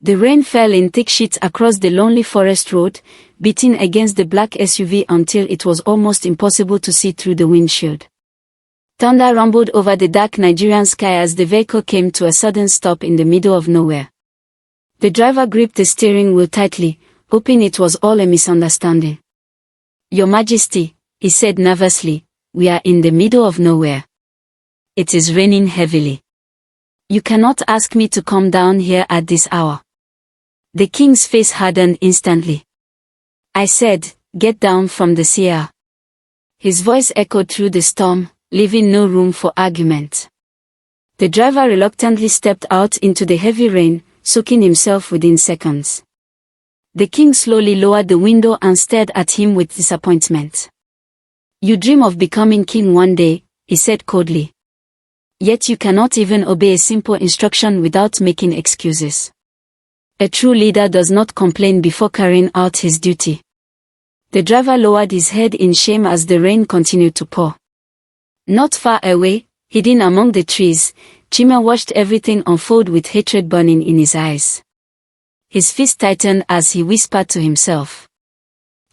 The rain fell in thick sheets across the lonely forest road, beating against the black SUV until it was almost impossible to see through the windshield. Thunder rumbled over the dark Nigerian sky as the vehicle came to a sudden stop in the middle of nowhere. The driver gripped the steering wheel tightly, hoping it was all a misunderstanding. "Your Majesty," he said nervously, "we are in the middle of nowhere. It is raining heavily. You cannot ask me to come down here at this hour." The king's face hardened instantly. "I said, get down from the Sierra." His voice echoed through the storm, leaving no room for argument. The driver reluctantly stepped out into the heavy rain, soaking himself within seconds. The king slowly lowered the window and stared at him with disappointment. "You dream of becoming king one day," he said coldly. "Yet you cannot even obey a simple instruction without making excuses. A true leader does not complain before carrying out his duty." The driver lowered his head in shame as the rain continued to pour. Not far away, hidden among the trees, Chima watched everything unfold with hatred burning in his eyes. His fist tightened as he whispered to himself,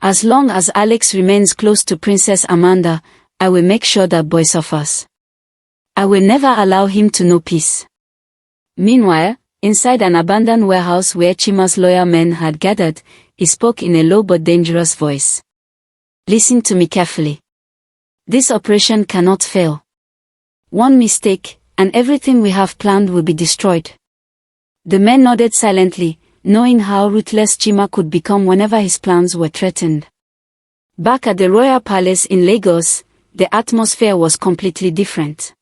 "As long as Alex remains close to Princess Amanda, I will make sure that boy suffers. I will never allow him to know peace." Meanwhile, inside an abandoned warehouse where Chima's loyal men had gathered, he spoke in a low but dangerous voice. "Listen to me carefully. This operation cannot fail. One mistake, and everything we have planned will be destroyed." The men nodded silently, knowing how ruthless Chima could become whenever his plans were threatened. Back at the royal palace in Lagos, the atmosphere was completely different.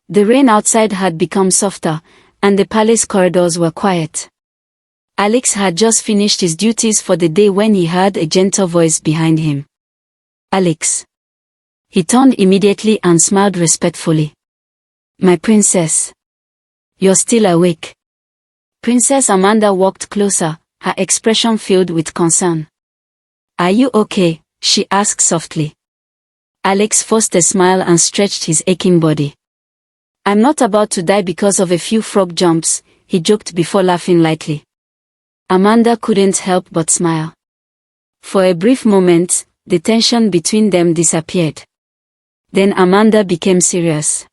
The rain outside had become softer, and the palace corridors were quiet. Alex had just finished his duties for the day when he heard a gentle voice behind him. "Alex." He turned immediately and smiled respectfully. "My princess. You're still awake." Princess Amanda walked closer, her expression filled with concern. "Are you okay?" she asked softly. Alex forced a smile and stretched his aching body. "I'm not about to die because of a few frog jumps," he joked before laughing lightly. Amanda couldn't help but smile. For a brief moment, the tension between them disappeared. Then Amanda became serious.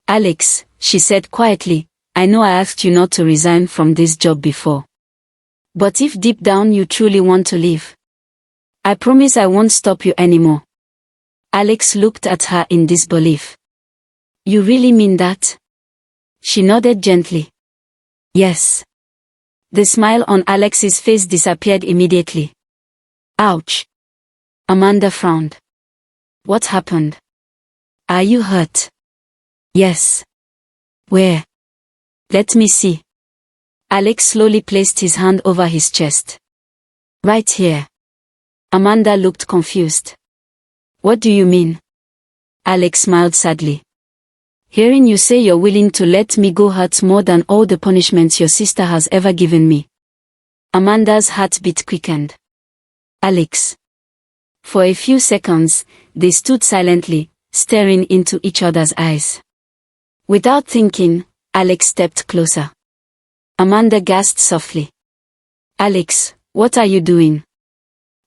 "Alex," she said quietly, "I know I asked you not to resign from this job before. But if deep down you truly want to leave, I promise I won't stop you anymore." Alex looked at her in disbelief. "You really mean that?" She nodded gently. "Yes." The smile on Alex's face disappeared immediately. "Ouch." Amanda frowned. "What happened? Are you hurt?" "Yes." "Where?" "Let me see." Alex slowly placed his hand over his chest. "Right here." Amanda looked confused. "What do you mean?" Alex smiled sadly. "Hearing you say you're willing to let me go hurts more than all the punishments your sister has ever given me." Amanda's heartbeat quickened. "Alex." For a few seconds, they stood silently, staring into each other's eyes. Without thinking, Alex stepped closer. Amanda gasped softly. "Alex, what are you doing?"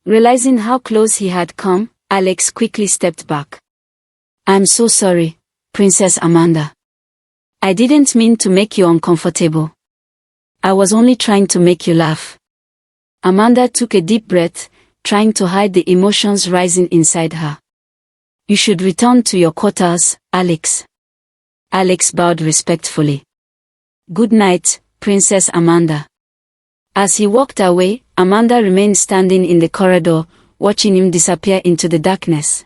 Realizing how close he had come, Alex quickly stepped back. "I'm so sorry, Princess Amanda. I didn't mean to make you uncomfortable. I was only trying to make you laugh." Amanda took a deep breath, trying to hide the emotions rising inside her. "You should return to your quarters, Alex." Alex bowed respectfully. "Good night, Princess Amanda." As he walked away, Amanda remained standing in the corridor, watching him disappear into the darkness.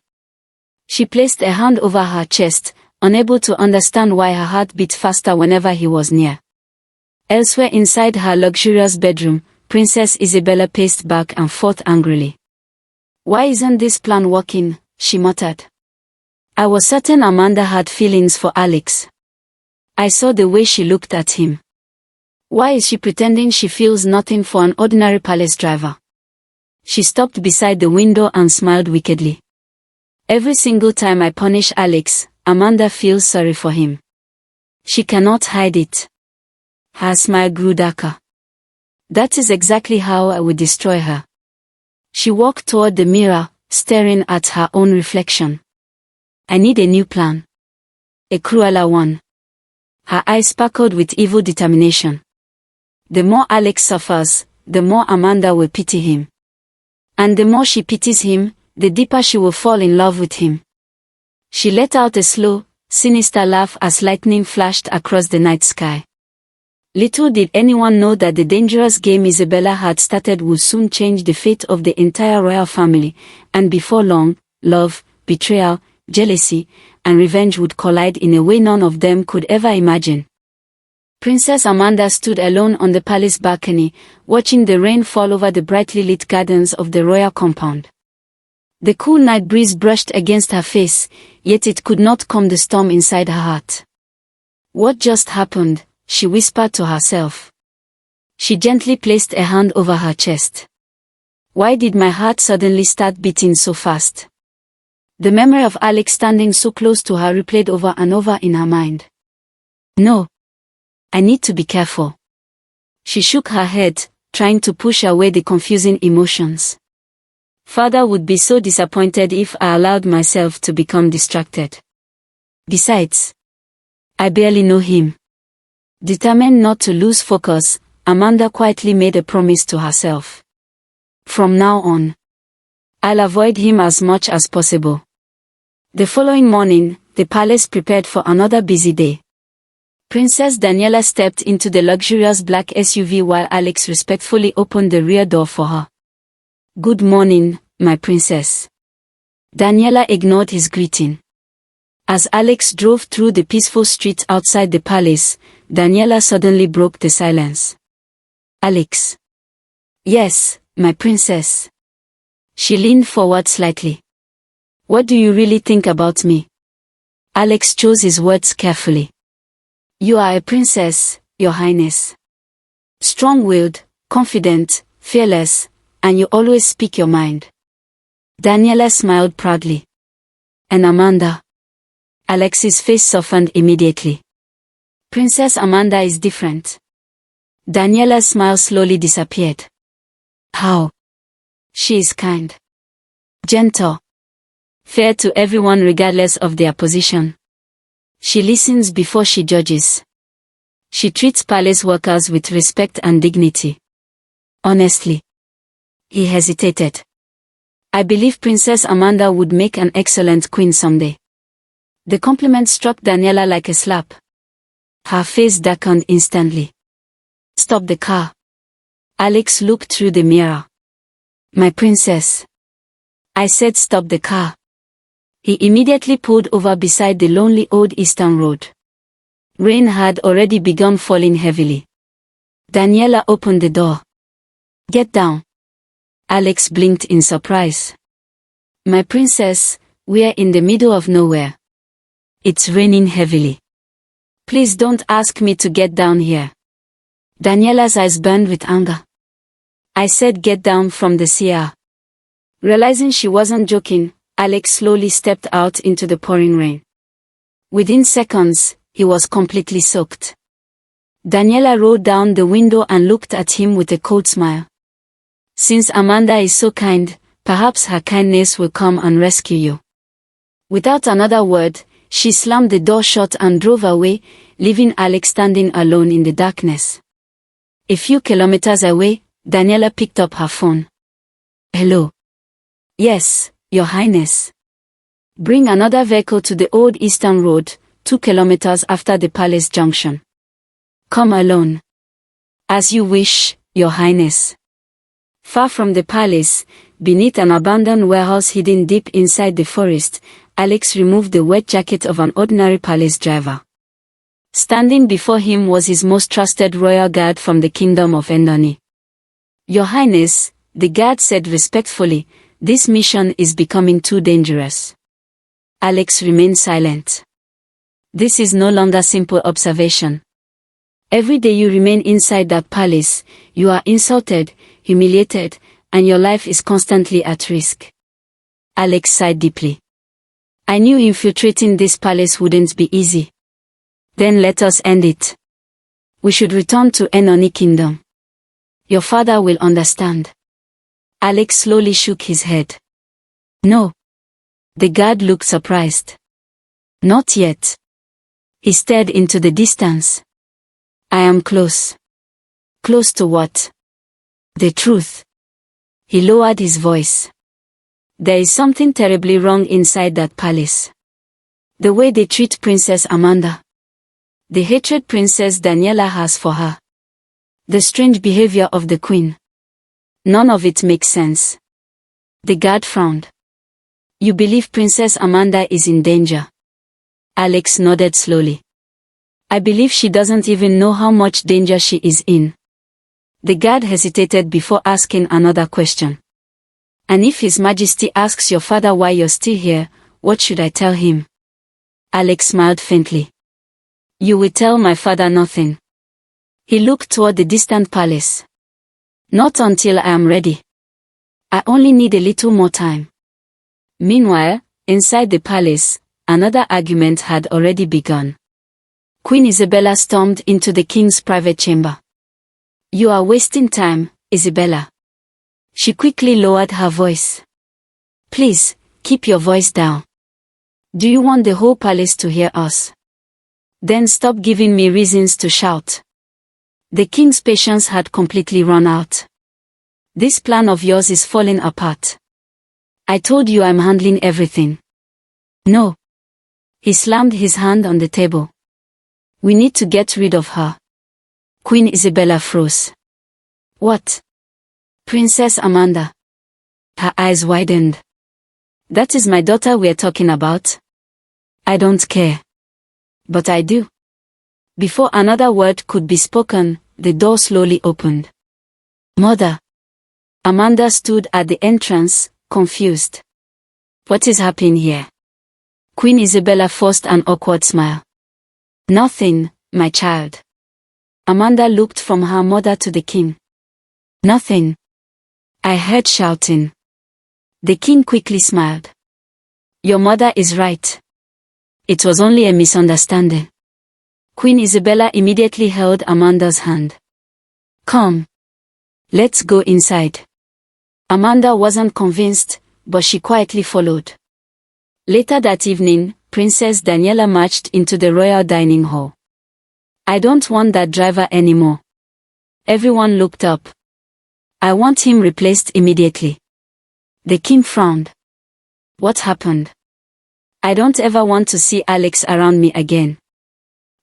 She placed a hand over her chest, unable to understand why her heart beat faster whenever he was near. Elsewhere inside her luxurious bedroom, Princess Isabella paced back and forth angrily. "Why isn't this plan working?" she muttered. "I was certain Amanda had feelings for Alex. I saw the way she looked at him. Why is she pretending she feels nothing for an ordinary palace driver?" She stopped beside the window and smiled wickedly. "Every single time I punish Alex, Amanda feels sorry for him. She cannot hide it." Her smile grew darker. That is exactly how I would destroy her. She walked toward the mirror, staring at her own reflection. I need a new plan. A crueler one. Her eyes sparkled with evil determination. The more Alex suffers, the more Amanda will pity him. And the more she pities him, the deeper she will fall in love with him. She let out a slow, sinister laugh as lightning flashed across the night sky. Little did anyone know that the dangerous game Isabella had started would soon change the fate of the entire royal family, and before long, love, betrayal, jealousy, and revenge would collide in a way none of them could ever imagine. Princess Amanda stood alone on the palace balcony, watching the rain fall over the brightly lit gardens of the royal compound. The cool night breeze brushed against her face, yet it could not calm the storm inside her heart. What just happened? She whispered to herself. She gently placed a hand over her chest. Why did my heart suddenly start beating so fast? The memory of Alex standing so close to her replayed over and over in her mind. No. I need to be careful. She shook her head, trying to push away the confusing emotions. Father would be so disappointed if I allowed myself to become distracted. Besides, I barely know him. Determined not to lose focus, Amanda quietly made a promise to herself. From now on, I'll avoid him as much as possible. The following morning, the palace prepared for another busy day. Princess Daniella stepped into the luxurious black SUV while Alex respectfully opened the rear door for her. Good morning, my princess. Daniella ignored his greeting. As Alex drove through the peaceful streets outside the palace, Daniella suddenly broke the silence. Alex. Yes, my princess. She leaned forward slightly. What do you really think about me? Alex chose his words carefully. You are a princess, Your Highness. Strong-willed, confident, fearless, and you always speak your mind. Daniella smiled proudly. And Amanda? Alex's face softened immediately. Princess Amanda is different. Daniella's smile slowly disappeared. How? She is kind. Gentle. Fair to everyone regardless of their position. She listens before she judges. She treats palace workers with respect and dignity. Honestly. He hesitated. I believe Princess Amanda would make an excellent queen someday. The compliment struck Daniella like a slap. Her face darkened instantly. Stop the car. Alex looked through the mirror. My princess. I said stop the car. He immediately pulled over beside the lonely old eastern road. Rain had already begun falling heavily. Daniella opened the door. Get down. Alex blinked in surprise. My princess, we're in the middle of nowhere. It's raining heavily. Please don't ask me to get down here. Daniella's eyes burned with anger. I said get down from the Sierra. Realizing she wasn't joking, Alex slowly stepped out into the pouring rain. Within seconds, he was completely soaked. Daniella rolled down the window and looked at him with a cold smile. Since Amanda is so kind, perhaps her kindness will come and rescue you. Without another word, she slammed the door shut and drove away, leaving Alex standing alone in the darkness. A few kilometers away, Daniella picked up her phone. Hello. Yes, Your Highness. Bring another vehicle to the old eastern road, 2 kilometers after the palace junction. Come alone. As you wish, Your Highness. Far from the palace, beneath an abandoned warehouse hidden deep inside the forest, Alex removed the wet jacket of an ordinary palace driver. Standing before him was his most trusted royal guard from the kingdom of Endoni. Your Highness, the guard said respectfully, this mission is becoming too dangerous. Alex remained silent. This is no longer simple observation. Every day you remain inside that palace, you are insulted, humiliated, and your life is constantly at risk. Alex sighed deeply. I knew infiltrating this palace wouldn't be easy. Then let us end it. We should return to Enoni Kingdom. Your father will understand. Alex slowly shook his head. No. The guard looked surprised. Not yet. He stared into the distance. I am close. Close to what? The truth. He lowered his voice. There is something terribly wrong inside that palace. The way they treat Princess Amanda. The hatred Princess Daniella has for her. The strange behavior of the queen. None of it makes sense. The guard frowned. You believe Princess Amanda is in danger? Alex nodded slowly. I believe she doesn't even know how much danger she is in. The guard hesitated before asking another question. And if His Majesty asks your father why you're still here, what should I tell him? Alex smiled faintly. You will tell my father nothing. He looked toward the distant palace. Not until I am ready. I only need a little more time. Meanwhile, inside the palace, another argument had already begun. Queen Isabella stormed into the king's private chamber. You are wasting time, Isabella. She quickly lowered her voice. Please, keep your voice down. Do you want the whole palace to hear us? Then stop giving me reasons to shout. The king's patience had completely run out. This plan of yours is falling apart. I told you I'm handling everything. No. He slammed his hand on the table. We need to get rid of her. Queen Isabella froze. What? Princess Amanda. Her eyes widened. That is my daughter we're talking about? I don't care. But I do. Before another word could be spoken, the door slowly opened. Mother. Amanda stood at the entrance, confused. What is happening here? Queen Isabella forced an awkward smile. Nothing, my child. Amanda looked from her mother to the king. Nothing. I heard shouting. The king quickly smiled. Your mother is right. It was only a misunderstanding. Queen Isabella immediately held Amanda's hand. Come. Let's go inside. Amanda wasn't convinced, but she quietly followed. Later that evening, Princess Daniella marched into the royal dining hall. I don't want that driver anymore. Everyone looked up. I want him replaced immediately. The king frowned. What happened? I don't ever want to see Alex around me again.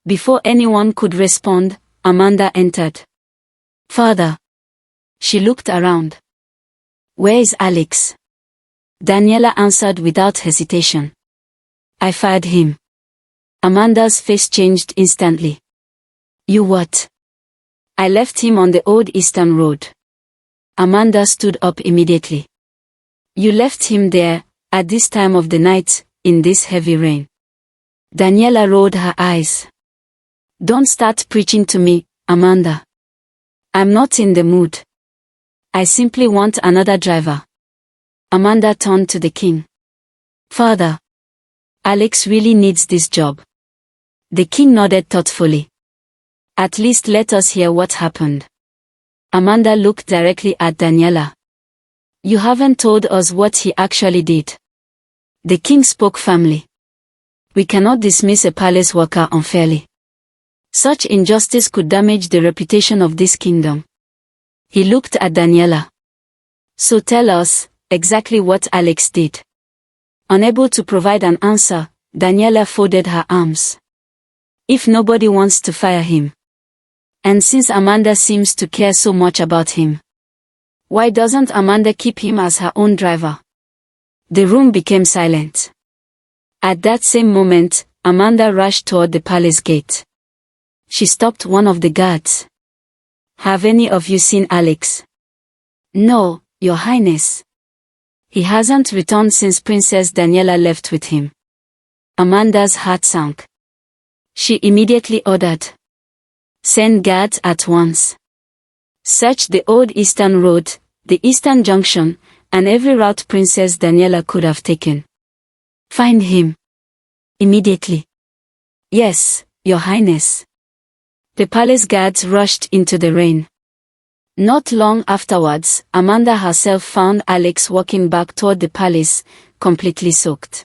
Before anyone could respond, Amanda entered. Father. She looked around. Where is Alex? Daniella answered without hesitation. I fired him. Amanda's face changed instantly. You what? I left him on the old Eastern Road. Amanda stood up immediately. You left him there, at this time of the night, in this heavy rain. Daniella rolled her eyes. Don't start preaching to me, Amanda. I'm not in the mood. I simply want another driver. Amanda turned to the king. Father. Alex really needs this job. The king nodded thoughtfully. At least let us hear what happened. Amanda looked directly at Daniella. You haven't told us what he actually did. The king spoke firmly. We cannot dismiss a palace worker unfairly. Such injustice could damage the reputation of this kingdom. He looked at Daniella. So tell us, exactly what Alex did. Unable to provide an answer, Daniella folded her arms. If nobody wants to fire him. And since Amanda seems to care so much about him, why doesn't Amanda keep him as her own driver? The room became silent. At that same moment, Amanda rushed toward the palace gate. She stopped one of the guards. Have any of you seen Alex? No, Your Highness. He hasn't returned since Princess Daniella left with him. Amanda's heart sank. She immediately ordered. Send guards at once. Search the old Eastern Road, the Eastern Junction, and every route Princess Daniella could have taken. Find him. Immediately. Yes, Your Highness. The palace guards rushed into the rain. Not long afterwards, Amanda herself found Alex walking back toward the palace, completely soaked.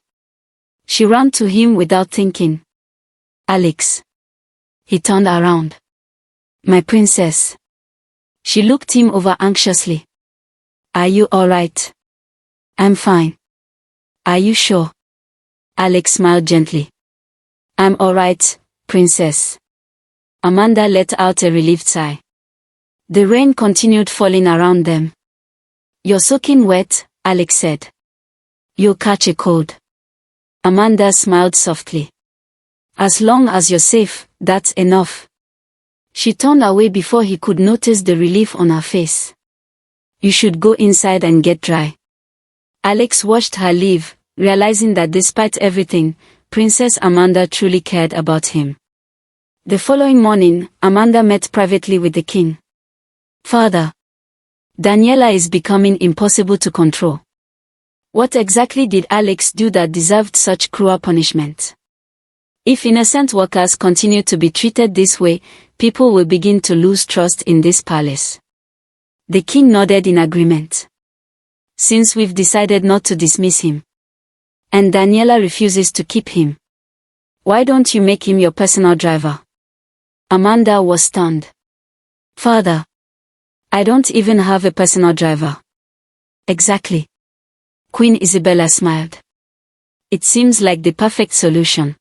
She ran to him without thinking. "Alex." He turned around. "My princess." She looked him over anxiously. "Are you all right?" "I'm fine." "Are you sure?" Alex smiled gently. "I'm all right, princess." Amanda let out a relieved sigh. The rain continued falling around them. "You're soaking wet," Alex said. "You'll catch a cold." Amanda smiled softly. "As long as you're safe, that's enough." She turned away before he could notice the relief on her face. "You should go inside and get dry." Alex watched her leave, realizing that despite everything, Princess Amanda truly cared about him. The following morning, Amanda met privately with the king. "Father, Daniella is becoming impossible to control. What exactly did Alex do that deserved such cruel punishment? If innocent workers continue to be treated this way, people will begin to lose trust in this palace." The king nodded in agreement. "Since we've decided not to dismiss him, and Daniella refuses to keep him, why don't you make him your personal driver?" Amanda was stunned. "Father, I don't even have a personal driver." "Exactly." Queen Isabella smiled. "It seems like the perfect solution."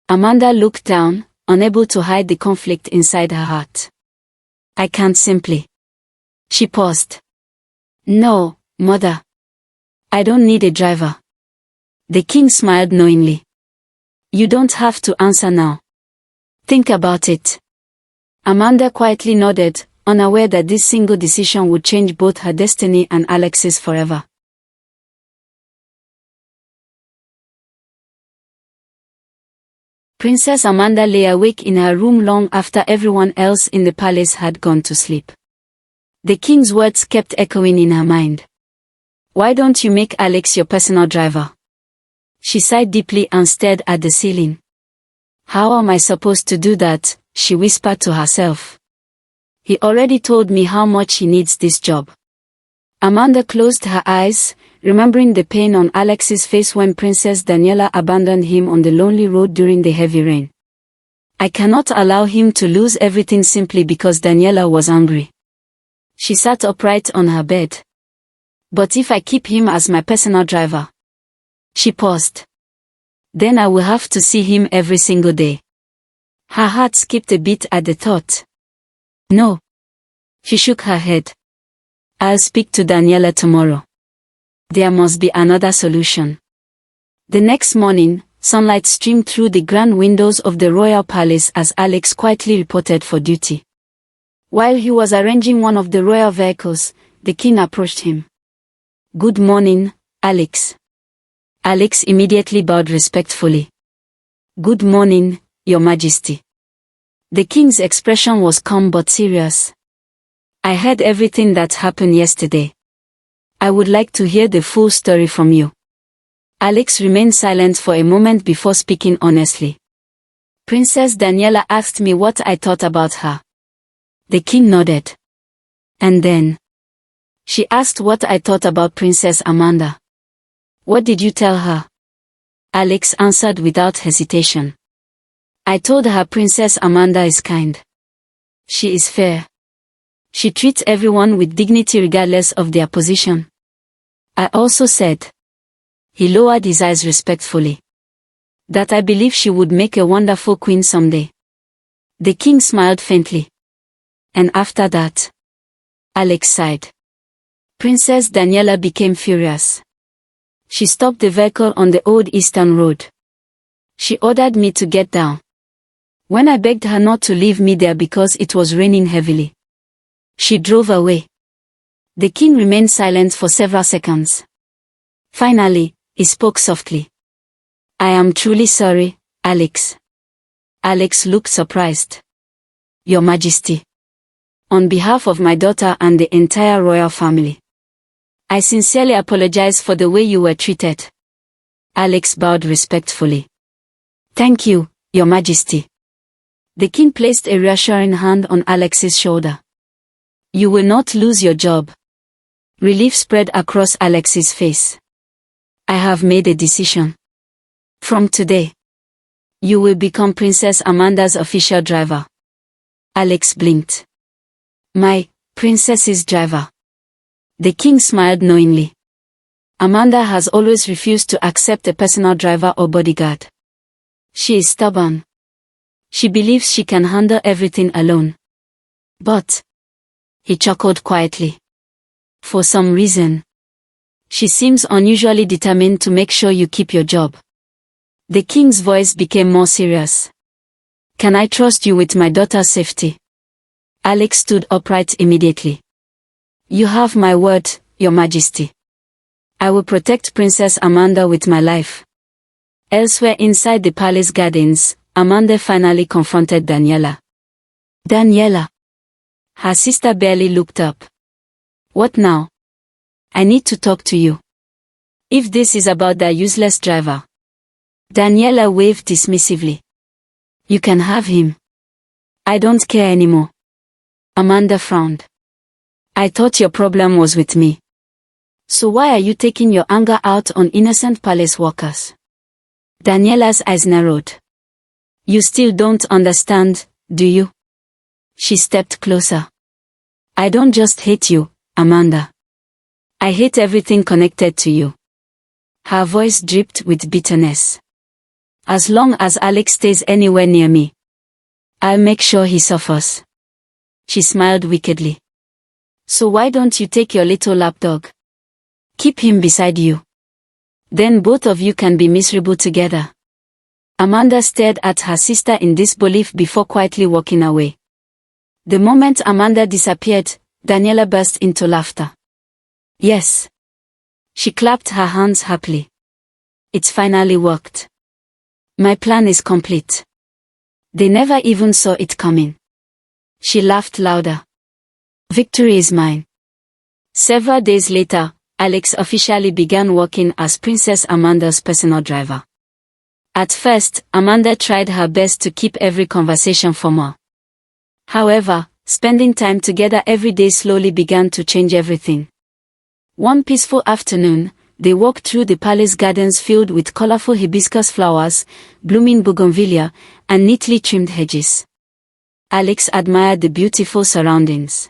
Amanda looked down, unable to hide the conflict inside her heart. "I can't simply." She paused. "No, Mother. I don't need a driver." The king smiled knowingly. "You don't have to answer now. Think about it." Amanda quietly nodded, unaware that this single decision would change both her destiny and Alex's forever. Princess Amanda lay awake in her room long after everyone else in the palace had gone to sleep. The king's words kept echoing in her mind. "Why don't you make Alex your personal driver?" She sighed deeply and stared at the ceiling. "How am I supposed to do that?" she whispered to herself. "He already told me how much he needs this job." Amanda closed her eyes, remembering the pain on Alex's face when Princess Daniella abandoned him on the lonely road during the heavy rain. "I cannot allow him to lose everything simply because Daniella was angry." She sat upright on her bed. "But if I keep him as my personal driver?" She paused. "Then I will have to see him every single day." Her heart skipped a beat at the thought. "No." She shook her head. "I'll speak to Daniella tomorrow. There must be another solution." The next morning, sunlight streamed through the grand windows of the royal palace as Alex quietly reported for duty. While he was arranging one of the royal vehicles, the king approached him. "Good morning, Alex." Alex immediately bowed respectfully. "Good morning, Your Majesty." The king's expression was calm but serious. "I heard everything that happened yesterday. I would like to hear the full story from you." Alex remained silent for a moment before speaking honestly. "Princess Daniella asked me what I thought about her." The king nodded. "And then?" "She asked what I thought about Princess Amanda." "What did you tell her?" Alex answered without hesitation. "I told her Princess Amanda is kind. She is fair. She treats everyone with dignity regardless of their position. I also said," he lowered his eyes respectfully, "that I believe she would make a wonderful queen someday." The king smiled faintly. "And after that?" Alex sighed. Princess Daniella became furious. She stopped the vehicle on the old eastern road. She ordered me to get down. When I begged her not to leave me there because it was raining heavily, she drove away. The king remained silent for several seconds. Finally, he spoke softly. "I am truly sorry, Alex." Alex looked surprised. "Your Majesty. On behalf of my daughter and the entire royal family, I sincerely apologize for the way you were treated." Alex bowed respectfully. "Thank you, Your Majesty." The king placed a reassuring hand on Alex's shoulder. You will not lose your job. Relief spread across Alex's face. I have made a decision. From today, you will become Princess Amanda's official driver. Alex blinked. My princess's driver. The king smiled knowingly. Amanda has always refused to accept a personal driver or bodyguard. She is stubborn. She believes she can handle everything alone. But he chuckled quietly. For some reason, she seems unusually determined to make sure you keep your job. The king's voice became more serious. Can I trust you with my daughter's safety? Alex stood upright immediately. You have my word, Your Majesty. I will protect Princess Amanda with my life. Elsewhere inside the palace gardens, Amanda finally confronted Daniella. Daniella. Her sister barely looked up. What now? I need to talk to you. If this is about that useless driver. Daniella waved dismissively. You can have him. I don't care anymore. Amanda frowned. I thought your problem was with me. So why are you taking your anger out on innocent palace workers? Daniella's eyes narrowed. You still don't understand, do you? She stepped closer. I don't just hate you, Amanda. I hate everything connected to you. Her voice dripped with bitterness. As long as Alex stays anywhere near me, I'll make sure he suffers. She smiled wickedly. So why don't you take your little lapdog? Keep him beside you. Then both of you can be miserable together. Amanda stared at her sister in disbelief before quietly walking away. The moment Amanda disappeared, Daniella burst into laughter. Yes. She clapped her hands happily. It's finally worked. My plan is complete. They never even saw it coming. She laughed louder. Victory is mine. Several days later, Alex officially began working as Princess Amanda's personal driver. At first, Amanda tried her best to keep every conversation formal. However, spending time together every day slowly began to change everything. One peaceful afternoon, they walked through the palace gardens filled with colorful hibiscus flowers, blooming bougainvillea, and neatly trimmed hedges. Alex admired the beautiful surroundings.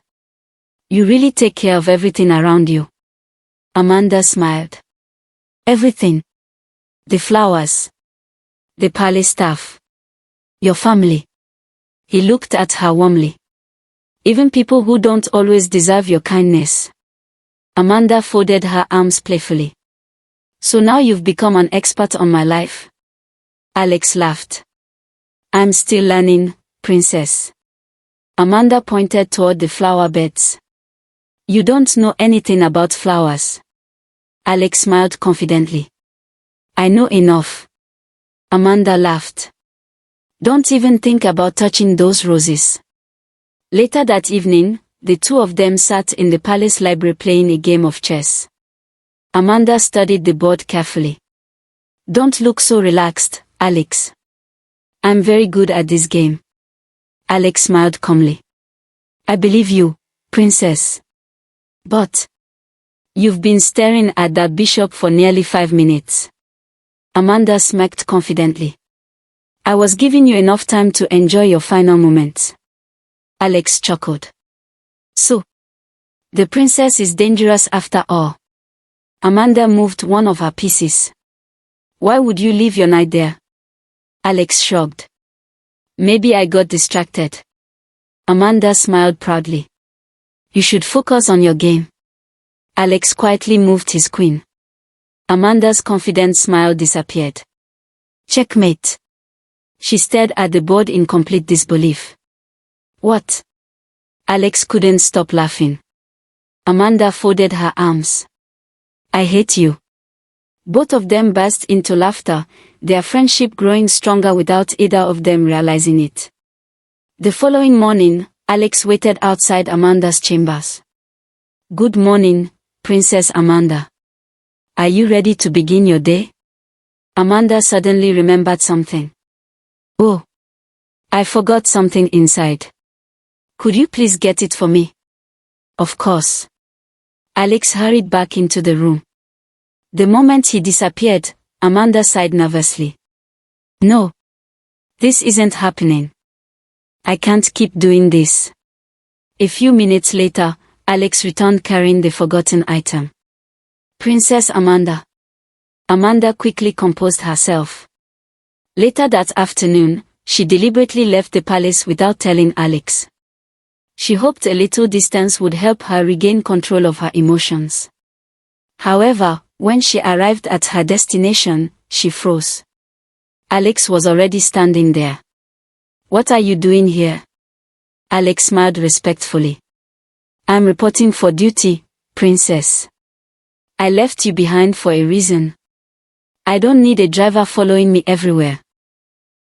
You really take care of everything around you. Amanda smiled. Everything. The flowers. The palace staff. Your family. He looked at her warmly. Even people who don't always deserve your kindness. Amanda folded her arms playfully. So now you've become an expert on my life? Alex laughed. I'm still learning, princess. Amanda pointed toward the flower beds. You don't know anything about flowers. Alex smiled confidently. I know enough. Amanda laughed. Don't even think about touching those roses. Later that evening, the two of them sat in the palace library playing a game of chess. Amanda studied the board carefully. Don't look so relaxed, Alex. I'm very good at this game. Alex smiled calmly. I believe you, princess. But you've been staring at that bishop for nearly 5 minutes. Amanda smirked confidently. I was giving you enough time to enjoy your final moments. Alex chuckled. So, the princess is dangerous after all. Amanda moved one of her pieces. Why would you leave your knight there? Alex shrugged. Maybe I got distracted. Amanda smiled proudly. You should focus on your game. Alex quietly moved his queen. Amanda's confident smile disappeared. Checkmate. She stared at the board in complete disbelief. What? Alex couldn't stop laughing. Amanda folded her arms. I hate you. Both of them burst into laughter, their friendship growing stronger without either of them realizing it. The following morning, Alex waited outside Amanda's chambers. Good morning, Princess Amanda. Are you ready to begin your day? Amanda suddenly remembered something. Oh. I forgot something inside. Could you please get it for me? Of course. Alex hurried back into the room. The moment he disappeared, Amanda sighed nervously. No. This isn't happening. I can't keep doing this. A few minutes later, Alex returned carrying the forgotten item. Princess Amanda. Amanda quickly composed herself. Later that afternoon, she deliberately left the palace without telling Alex. She hoped a little distance would help her regain control of her emotions. However, when she arrived at her destination, she froze. Alex was already standing there. What are you doing here? Alex smiled respectfully. I'm reporting for duty, princess. I left you behind for a reason. I don't need a driver following me everywhere.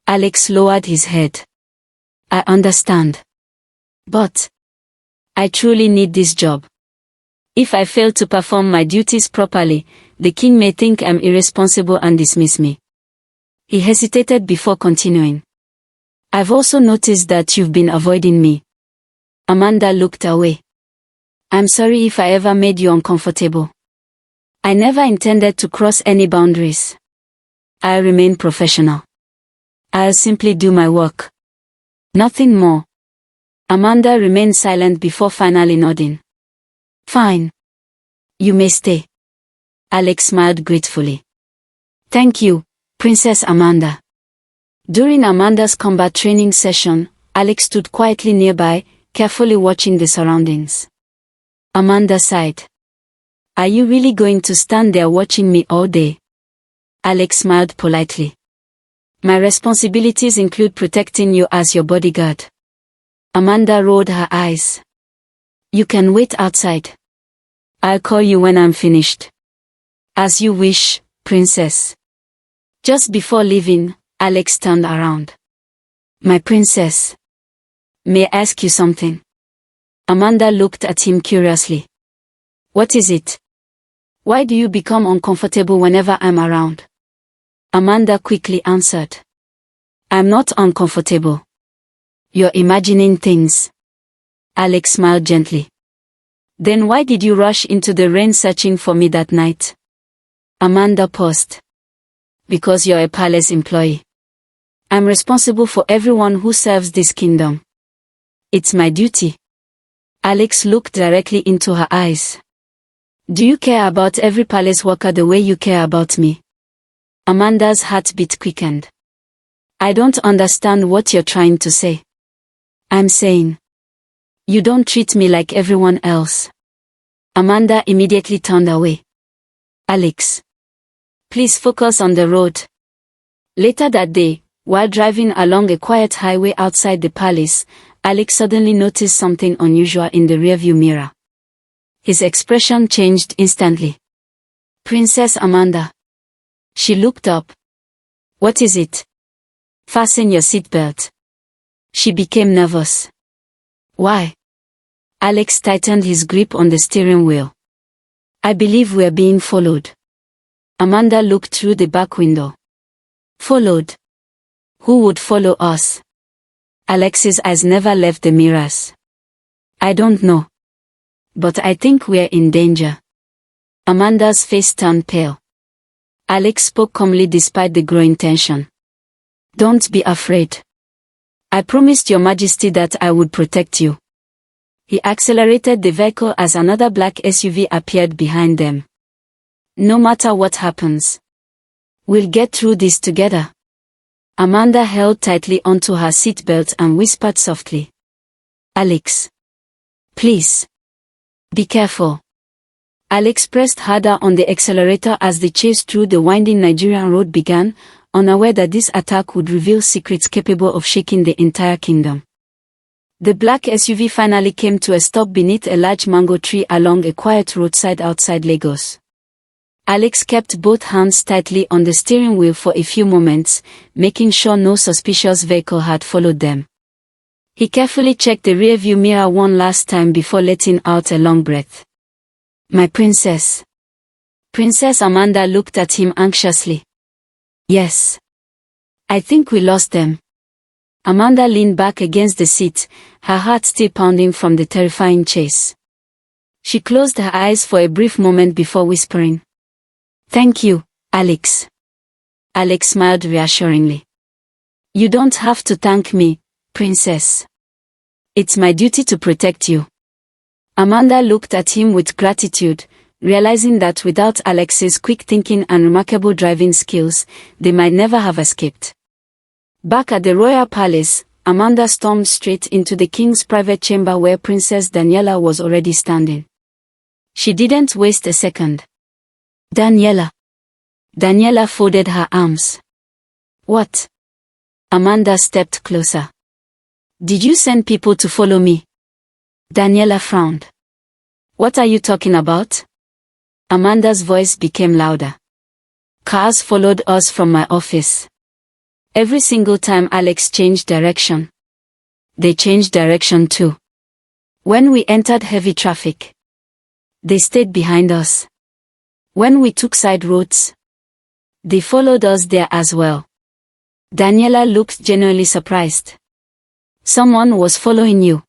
Alex lowered his head. I understand. But I truly need this job. If I fail to perform my duties properly, the king may think I'm irresponsible and dismiss me. He hesitated before continuing. I've also noticed that you've been avoiding me. Amanda looked away. I'm sorry if I ever made you uncomfortable. I never intended to cross any boundaries. I'll remain professional. I'll simply do my work. Nothing more. Amanda remained silent before finally nodding. Fine. You may stay. Alex smiled gratefully. Thank you, Princess Amanda. During Amanda's combat training session, Alex stood quietly nearby, carefully watching the surroundings. Amanda sighed. Are you really going to stand there watching me all day? Alex smiled politely. My responsibilities include protecting you as your bodyguard. Amanda rolled her eyes. You can wait outside. I'll call you when I'm finished. As you wish, princess. Just before leaving, Alex turned around. My princess. May I ask you something? Amanda looked at him curiously. What is it? Why do you become uncomfortable whenever I'm around? Amanda quickly answered. I'm not uncomfortable. You're imagining things. Alex smiled gently. Then why did you rush into the rain searching for me that night? Amanda paused. Because you're a palace employee. I'm responsible for everyone who serves this kingdom. It's my duty. Alex looked directly into her eyes. Do you care about every palace worker the way you care about me? Amanda's heartbeat quickened. I don't understand what you're trying to say. I'm saying, you don't treat me like everyone else. Amanda immediately turned away. Alex. Please focus on the road. Later that day, while driving along a quiet highway outside the palace, Alex suddenly noticed something unusual in the rearview mirror. His expression changed instantly. Princess Amanda. She looked up. What is it? Fasten your seatbelt. She became nervous. Why? Alex tightened his grip on the steering wheel. I believe we're being followed. Amanda looked through the back window. Followed? Who would follow us? Alex's eyes never left the mirrors. I don't know. But I think we're in danger. Amanda's face turned pale. Alex spoke calmly despite the growing tension. Don't be afraid. I promised Your Majesty that I would protect you. He accelerated the vehicle as another black SUV appeared behind them. No matter what happens, we'll get through this together. Amanda held tightly onto her seatbelt and whispered softly. Alex. Please. Be careful. Alex pressed harder on the accelerator as the chase through the winding Nigerian road began, unaware that this attack would reveal secrets capable of shaking the entire kingdom. The black SUV finally came to a stop beneath a large mango tree along a quiet roadside outside Lagos. Alex kept both hands tightly on the steering wheel for a few moments, making sure no suspicious vehicle had followed them. He carefully checked the rearview mirror one last time before letting out a long breath. My princess. Princess Amanda looked at him anxiously. Yes. I think we lost them. Amanda leaned back against the seat, her heart still pounding from the terrifying chase. She closed her eyes for a brief moment before whispering, "Thank you, Alex." Alex smiled reassuringly. "You don't have to thank me, princess. It's my duty to protect you." Amanda looked at him with gratitude, realizing that without Alex's quick thinking and remarkable driving skills, they might never have escaped. Back at the royal palace, Amanda stormed straight into the king's private chamber where Princess Daniella was already standing. She didn't waste a second. "Daniella." Daniella folded her arms. "What?" Amanda stepped closer. "Did you send people to follow me?" Daniella frowned. "What are you talking about?" Amanda's voice became louder. "Cars followed us from my office. Every single time Alex changed direction. They changed direction too. When we entered heavy traffic, they stayed behind us. When we took side roads, they followed us there as well." Daniella looked genuinely surprised. "Someone was following you?"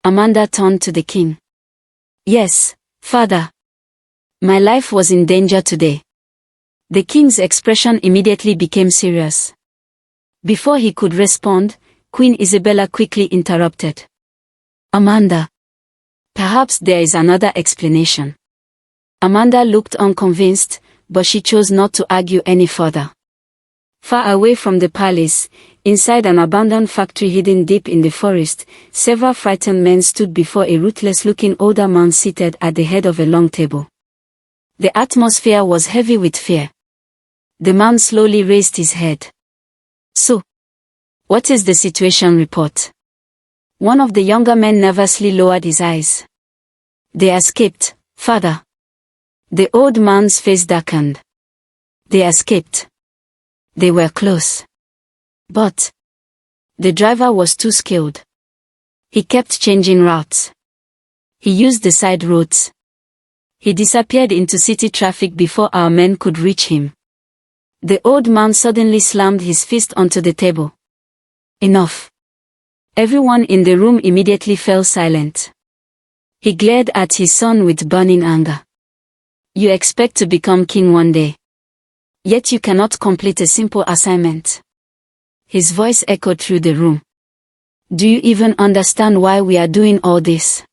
Amanda turned to the king. "Yes, father. My life was in danger today." The king's expression immediately became serious. Before he could respond, Queen Isabella quickly interrupted. "Amanda, perhaps there is another explanation." Amanda looked unconvinced, but she chose not to argue any further. Far away from the palace, inside an abandoned factory hidden deep in the forest, several frightened men stood before a ruthless-looking older man seated at the head of a long table. The atmosphere was heavy with fear. The man slowly raised his head. "So, what is the situation report?" One of the younger men nervously lowered his eyes. "They escaped, father." The old man's face darkened. "They escaped. They were close. But the driver was too skilled. He kept changing routes. He used the side roads. He disappeared into city traffic before our men could reach him." The old man suddenly slammed his fist onto the table. "Enough." Everyone in the room immediately fell silent. He glared at his son with burning anger. "You expect to become king one day. Yet you cannot complete a simple assignment." His voice echoed through the room. "Do you even understand why we are doing all this?"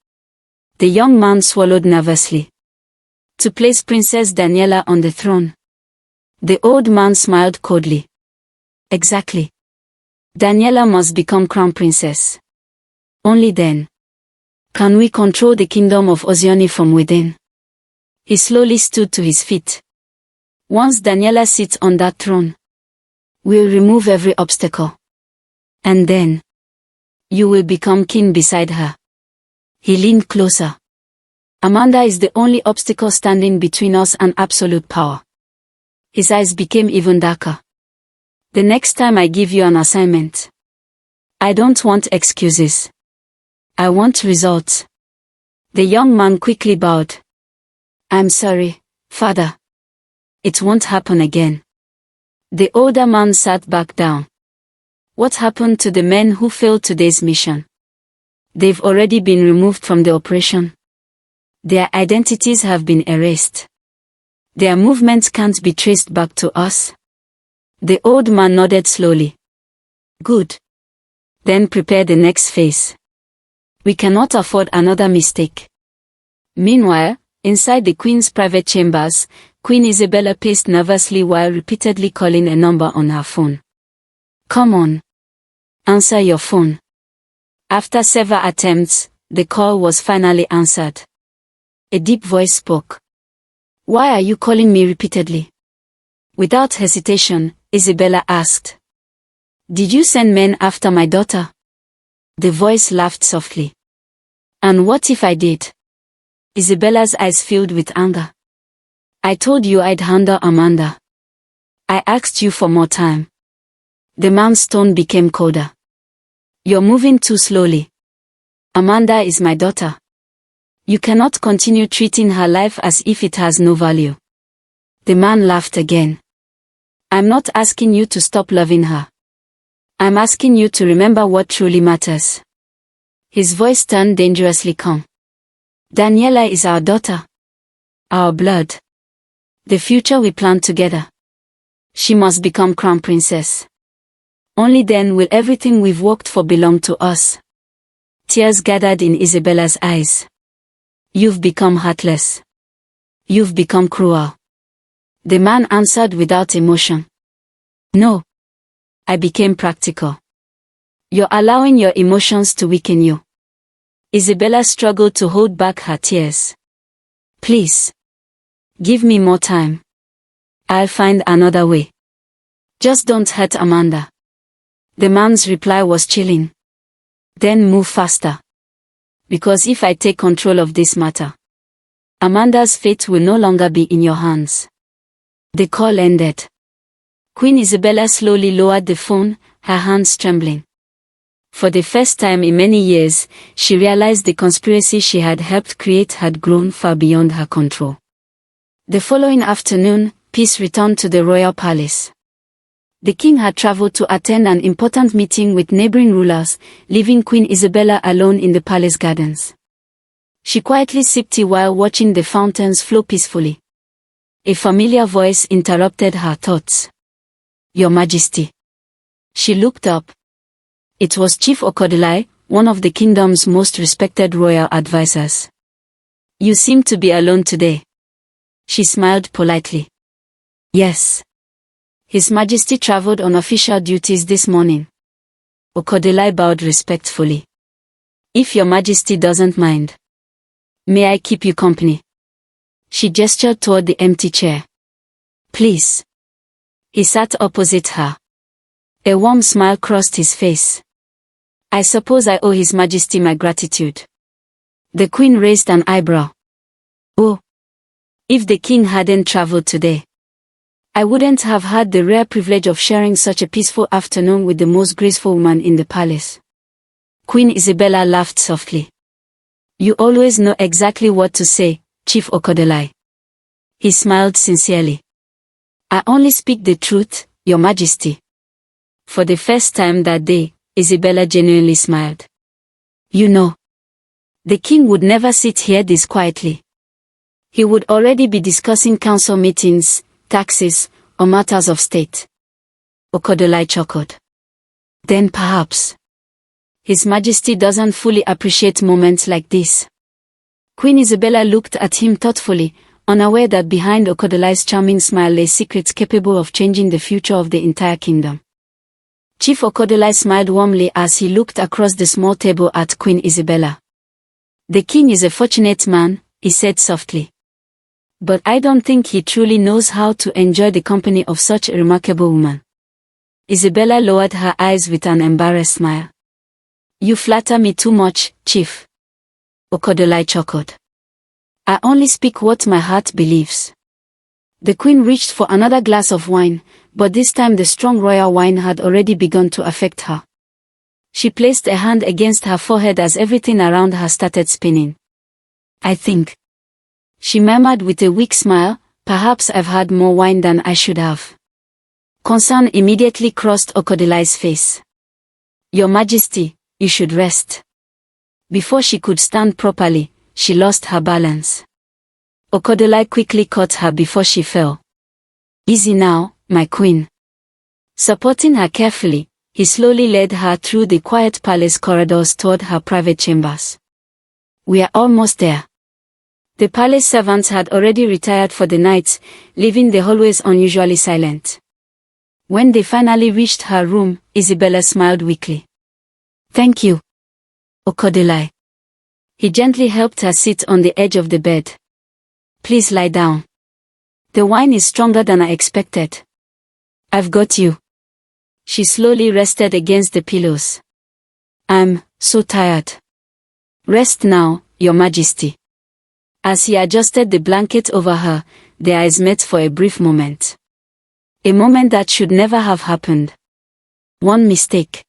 The young man swallowed nervously. "To place Princess Daniella on the throne." The old man smiled coldly. "Exactly. Daniella must become crown princess. Only then can we control the kingdom of Ozioni from within." He slowly stood to his feet. "Once Daniella sits on that throne, we'll remove every obstacle. And then you will become king beside her." He leaned closer. "Amanda is the only obstacle standing between us and absolute power." His eyes became even darker. "The next time I give you an assignment, I don't want excuses. I want results." The young man quickly bowed. "I'm sorry, father. It won't happen again." The older man sat back down. "What happened to the men who failed today's mission?" "They've already been removed from the operation. Their identities have been erased. Their movements can't be traced back to us." The old man nodded slowly. "Good. Then prepare the next phase. We cannot afford another mistake." Meanwhile, inside the Queen's private chambers, Queen Isabella paced nervously while repeatedly calling a number on her phone. "Come on. Answer your phone." After several attempts, the call was finally answered. A deep voice spoke. "Why are you calling me repeatedly?" Without hesitation, Isabella asked. "Did you send men after my daughter?" The voice laughed softly. "And what if I did?" Isabella's eyes filled with anger. "I told you I'd handle Amanda. I asked you for more time." The man's tone became colder. "You're moving too slowly. Amanda is my daughter. You cannot continue treating her life as if it has no value." The man laughed again. "I'm not asking you to stop loving her. I'm asking you to remember what truly matters." His voice turned dangerously calm. Daniella is our daughter. Our blood. The future we plan together. She must become crown princess. Only then will everything we've worked for belong to us. Tears gathered in Isabella's eyes. You've become heartless. You've become cruel. The man answered without emotion. No. I became practical. You're allowing your emotions to weaken you. Isabella struggled to hold back her tears. Please. Give me more time. I'll find another way. Just don't hurt Amanda. The man's reply was chilling. Then move faster. Because if I take control of this matter, Amanda's fate will no longer be in your hands. The call ended. Queen Isabella slowly lowered the phone, her hands trembling. For the first time in many years, she realized the conspiracy she had helped create had grown far beyond her control. The following afternoon, peace returned to the royal palace. The king had traveled to attend an important meeting with neighboring rulers, leaving Queen Isabella alone in the palace gardens. She quietly sipped tea while watching the fountains flow peacefully. A familiar voice interrupted her thoughts. Your Majesty. She looked up. It was Chief Okodilai, one of the kingdom's most respected royal advisors. You seem to be alone today. She smiled politely. Yes. His Majesty traveled on official duties this morning. Okodilai bowed respectfully. If your Majesty doesn't mind, may I keep you company? She gestured toward the empty chair. Please. He sat opposite her. A warm smile crossed his face. I suppose I owe His Majesty my gratitude. The Queen raised an eyebrow. Oh. If the king hadn't traveled today, I wouldn't have had the rare privilege of sharing such a peaceful afternoon with the most graceful woman in the palace. Queen Isabella laughed softly. You always know exactly what to say, Chief Okodilai. He smiled sincerely. I only speak the truth, Your Majesty. For the first time that day, Isabella genuinely smiled. You know, the king would never sit here this quietly. He would already be discussing council meetings, taxes, or matters of state. Okodilai chuckled. Then perhaps His Majesty doesn't fully appreciate moments like this. Queen Isabella looked at him thoughtfully, unaware that behind Okodilai's charming smile lay secrets capable of changing the future of the entire kingdom. Chief Okodilai smiled warmly as he looked across the small table at Queen Isabella. The king is a fortunate man, he said softly. But I don't think he truly knows how to enjoy the company of such a remarkable woman. Isabella lowered her eyes with an embarrassed smile. You flatter me too much, Chief. Okodilai chuckled. I only speak what my heart believes. The queen reached for another glass of wine, but this time the strong royal wine had already begun to affect her. She placed a hand against her forehead as everything around her started spinning. I think, she murmured with a weak smile, perhaps I've had more wine than I should have. Concern immediately crossed Okodilai's face. Your Majesty, you should rest. Before she could stand properly, she lost her balance. Okodilai quickly caught her before she fell. Easy now, my queen. Supporting her carefully, he slowly led her through the quiet palace corridors toward her private chambers. We are almost there. The palace servants had already retired for the night, leaving the hallways unusually silent. When they finally reached her room, Isabella smiled weakly. Thank you, Okodilai. He gently helped her sit on the edge of the bed. Please lie down. The wine is stronger than I expected. I've got you. She slowly rested against the pillows. I'm so tired. Rest now, Your Majesty. As he adjusted the blanket over her, their eyes met for a brief moment. A moment that should never have happened. One mistake.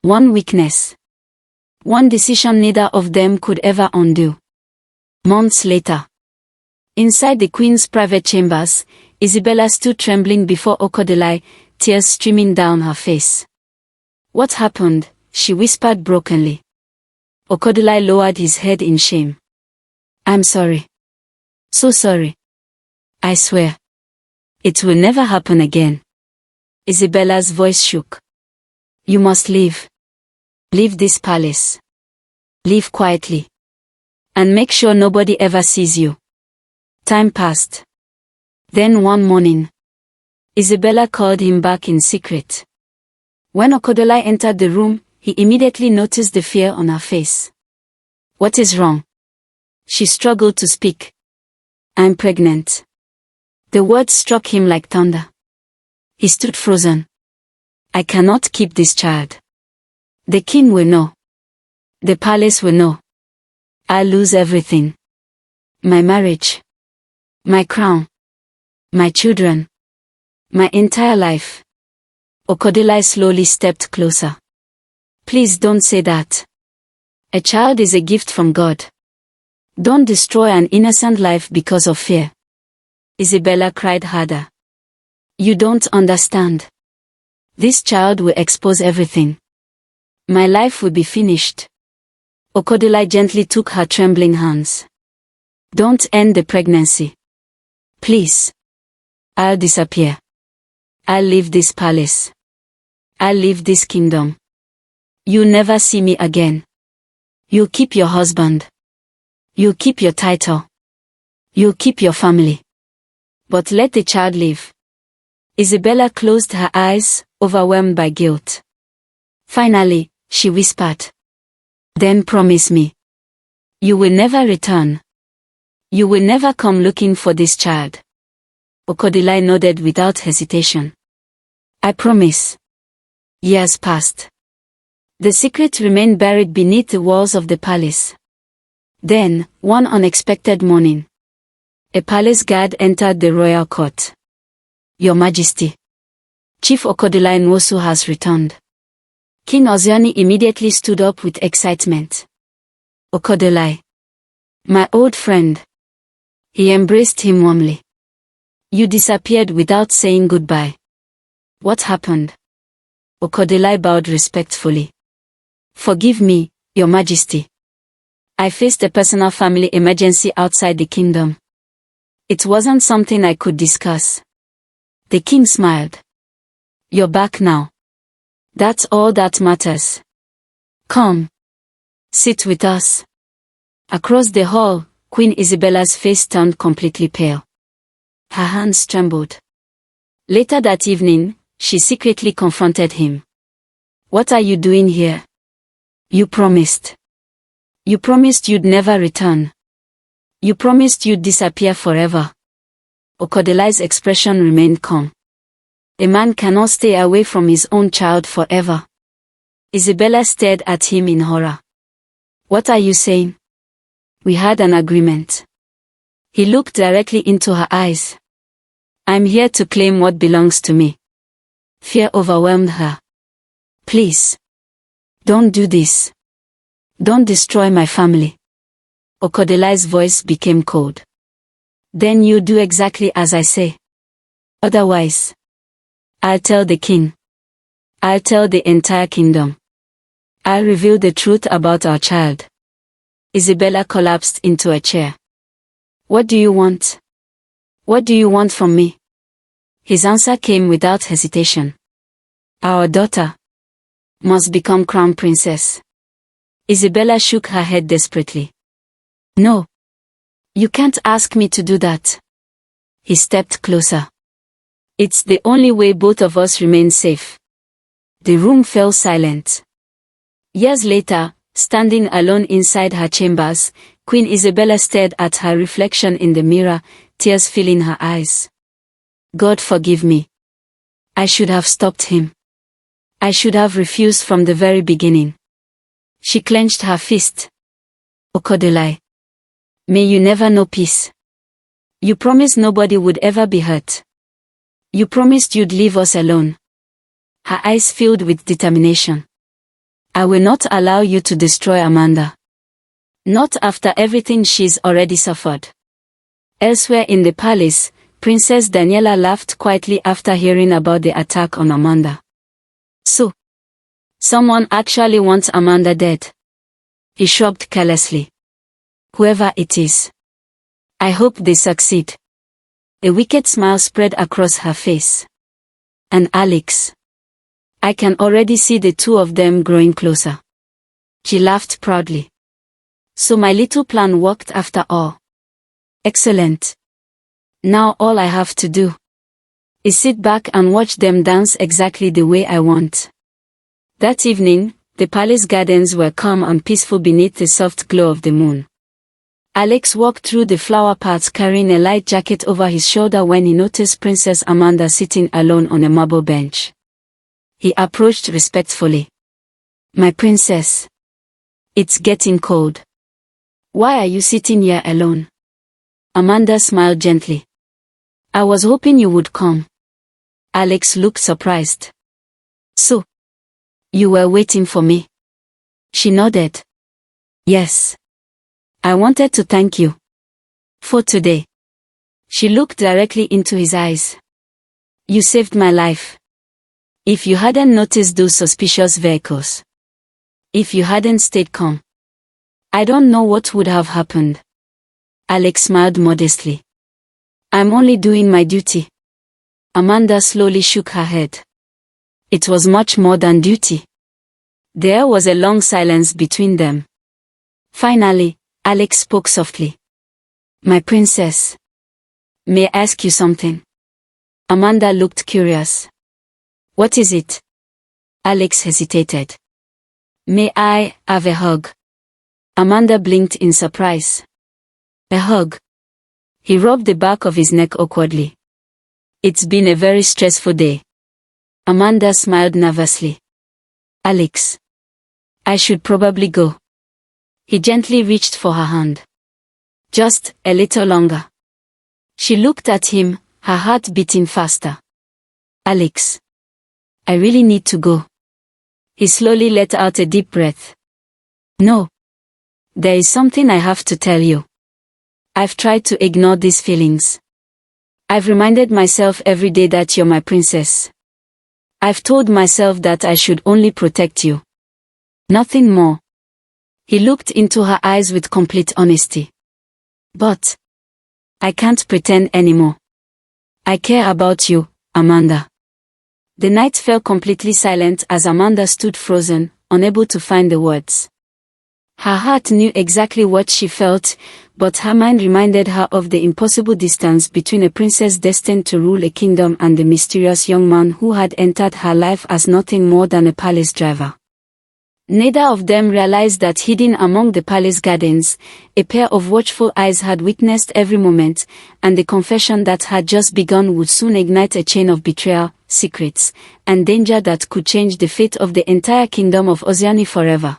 One weakness. One decision neither of them could ever undo. Months later. Inside the queen's private chambers, Isabella stood trembling before Okodilai, tears streaming down her face. What happened? She whispered brokenly. Okodilai lowered his head in shame. I'm sorry. So sorry. I swear. It will never happen again. Isabella's voice shook. You must leave. Leave this palace. Leave quietly. And make sure nobody ever sees you. Time passed. Then one morning, Isabella called him back in secret. When Okodolai entered the room, he immediately noticed the fear on her face. What is wrong? She struggled to speak. I'm pregnant. The words struck him like thunder. He stood frozen. I cannot keep this child. The king will know. The palace will know. I'll lose everything. My marriage. My crown. My children. My entire life. Okodolai slowly stepped closer. Please don't say that. A child is a gift from God. Don't destroy an innocent life because of fear. Isabella cried harder. You don't understand. This child will expose everything. My life will be finished. Okodolai gently took her trembling hands. Don't end the pregnancy. Please. I'll disappear. I'll leave this palace. I'll leave this kingdom. You'll never see me again. You'll keep your husband. You'll keep your title. You'll keep your family. But let the child live. Isabella closed her eyes, overwhelmed by guilt. Finally, she whispered. Then promise me. You will never return. You will never come looking for this child. Okodolai nodded without hesitation. I promise. Years passed. The secret remained buried beneath the walls of the palace. Then, one unexpected morning, a palace guard entered the royal court. Your Majesty. Chief Okodolai Nwosu has returned. King Oziani immediately stood up with excitement. Okodolai. My old friend. He embraced him warmly. You disappeared without saying goodbye. What happened? Okodolai bowed respectfully. Forgive me, Your Majesty. I faced a personal family emergency outside the kingdom. It wasn't something I could discuss. The king smiled. You're back now. That's all that matters. Come. Sit with us. Across the hall, Queen Isabella's face turned completely pale. Her hands trembled. Later that evening, she secretly confronted him. What are you doing here? You promised. You promised you'd never return. You promised you'd disappear forever. Okodolai's expression remained calm. A man cannot stay away from his own child forever. Isabella stared at him in horror. What are you saying? We had an agreement. He looked directly into her eyes. I'm here to claim what belongs to me. Fear overwhelmed her. Please. Don't do this. Don't destroy my family. Okodolai's voice became cold. Then you do exactly as I say. Otherwise, I'll tell the king. I'll tell the entire kingdom. I'll reveal the truth about our child. Isabella collapsed into a chair. What do you want? What do you want from me? His answer came without hesitation. Our daughter must become crown princess. Isabella shook her head desperately. No. You can't ask me to do that. He stepped closer. It's the only way both of us remain safe. The room fell silent. Years later, standing alone inside her chambers, Queen Isabella stared at her reflection in the mirror, tears filling her eyes. God forgive me. I should have stopped him. I should have refused from the very beginning. She clenched her fist. Okodolai. May you never know peace. You promised nobody would ever be hurt. You promised you'd leave us alone. Her eyes filled with determination. I will not allow you to destroy Amanda. Not after everything she's already suffered. Elsewhere in the palace, Princess Daniella laughed quietly after hearing about the attack on Amanda. So, someone actually wants Amanda dead. He shrugged carelessly. Whoever it is, I hope they succeed. A wicked smile spread across her face. And Alex. I can already see the two of them growing closer. She laughed proudly. So my little plan worked after all. Excellent. Now all I have to do is sit back and watch them dance exactly the way I want. That evening, the palace gardens were calm and peaceful beneath the soft glow of the moon. Alex walked through the flower paths carrying a light jacket over his shoulder when he noticed Princess Amanda sitting alone on a marble bench. He approached respectfully. My princess. It's getting cold. Why are you sitting here alone? Amanda smiled gently. I was hoping you would come. Alex looked surprised. So, you were waiting for me? She nodded. Yes. I wanted to thank you for today. She looked directly into his eyes. You saved my life. If you hadn't noticed those suspicious vehicles, if you hadn't stayed calm, I don't know what would have happened. Alex smiled modestly. I'm only doing my duty. Amanda slowly shook her head. It was much more than duty. There was a long silence between them. Finally, Alex spoke softly. My princess. May I ask you something? Amanda looked curious. What is it? Alex hesitated. May I have a hug? Amanda blinked in surprise. A hug? He rubbed the back of his neck awkwardly. It's been a very stressful day. Amanda smiled nervously. Alex. I should probably go. He gently reached for her hand. Just a little longer. She looked at him, her heart beating faster. Alex. I really need to go. He slowly let out a deep breath. No. There is something I have to tell you. I've tried to ignore these feelings. I've reminded myself every day that you're my princess. I've told myself that I should only protect you. Nothing more. He looked into her eyes with complete honesty. But I can't pretend anymore. I care about you, Amanda. The night fell completely silent as Amanda stood frozen, unable to find the words. Her heart knew exactly what she felt, but her mind reminded her of the impossible distance between a princess destined to rule a kingdom and the mysterious young man who had entered her life as nothing more than a palace driver. Neither of them realized that hidden among the palace gardens, a pair of watchful eyes had witnessed every moment, and the confession that had just begun would soon ignite a chain of betrayal, secrets, and danger that could change the fate of the entire kingdom of Oceania forever.